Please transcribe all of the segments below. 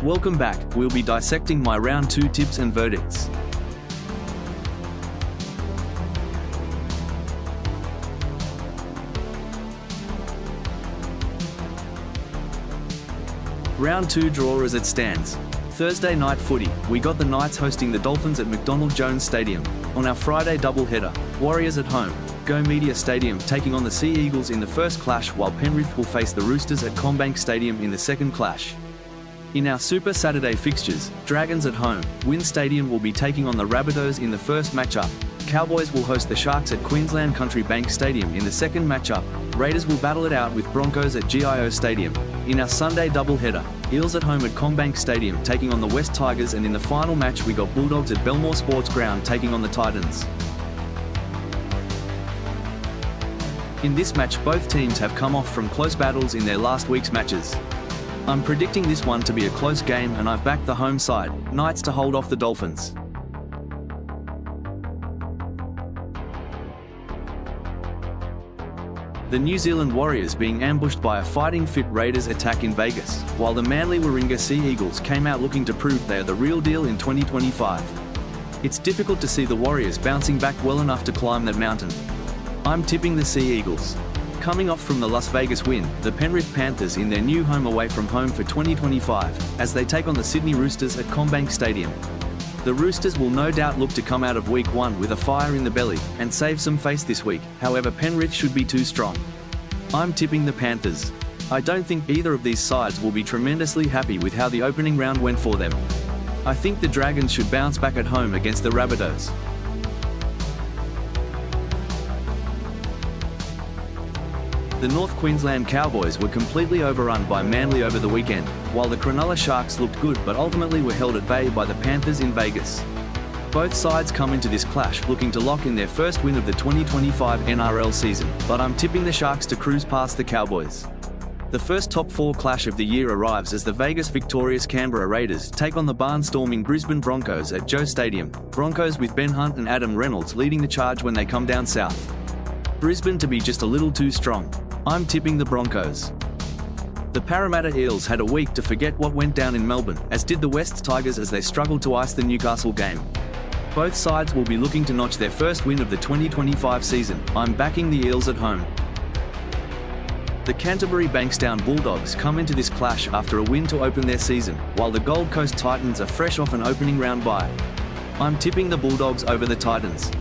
Welcome back. We'll be dissecting my round 2 tips and verdicts. Round 2 draw as it stands. Thursday night footy, we got the Knights hosting the Dolphins at McDonald Jones Stadium. On our Friday doubleheader, Warriors at home, Go Media Stadium taking on the Sea Eagles in the first clash, while Penrith will face the Roosters at CommBank Stadium in the second clash. In our Super Saturday fixtures, Dragons at home, WIN Stadium will be taking on the Rabbitohs in the first matchup. Cowboys will host the Sharks at Queensland Country Bank Stadium in the second matchup. Raiders will battle it out with Broncos at GIO Stadium. In our Sunday doubleheader, Eels at home at CommBank Stadium taking on the West Tigers, and in the final match we got Bulldogs at Belmore Sports Ground taking on the Titans. In this match, both teams have come off from close battles in their last week's matches. I'm predicting this one to be a close game, and I've backed the home side, Knights, to hold off the Dolphins. The New Zealand Warriors being ambushed by a fighting fit Raiders attack in Vegas, while the Manly Warringah Sea Eagles came out looking to prove they are the real deal in 2025. It's difficult to see the Warriors bouncing back well enough to climb that mountain. I'm tipping the Sea Eagles. Coming off from the Las Vegas win, the Penrith Panthers in their new home away from home for 2025, as they take on the Sydney Roosters at CommBank Stadium. The Roosters will no doubt look to come out of week 1 with a fire in the belly and save some face this week. However, Penrith should be too strong. I'm tipping the Panthers. I don't think either of these sides will be tremendously happy with how the opening round went for them. I think the Dragons should bounce back at home against the Rabbitohs. The North Queensland Cowboys were completely overrun by Manly over the weekend, while the Cronulla Sharks looked good but ultimately were held at bay by the Panthers in Vegas. Both sides come into this clash looking to lock in their first win of the 2025 NRL season, but I'm tipping the Sharks to cruise past the Cowboys. The first top 4 clash of the year arrives as the Vegas victorious Canberra Raiders take on the barnstorming Brisbane Broncos at Joe Stadium. Broncos with Ben Hunt and Adam Reynolds leading the charge when they come down south. Brisbane to be just a little too strong. I'm tipping the Broncos. The Parramatta Eels had a week to forget what went down in Melbourne, as did the West Tigers as they struggled to ice the Newcastle game. Both sides will be looking to notch their first win of the 2025 season. I'm backing the Eels at home. The Canterbury Bankstown Bulldogs come into this clash after a win to open their season, while the Gold Coast Titans are fresh off an opening round bye. I'm tipping the Bulldogs over the Titans.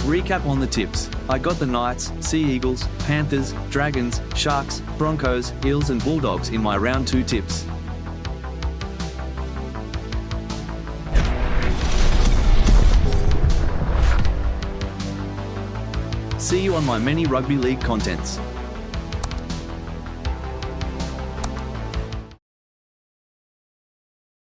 Recap on the tips. I got the Knights, Sea Eagles, Panthers, Dragons, Sharks, Broncos, Eels and Bulldogs in my round 2 tips. See you on my many rugby league contents.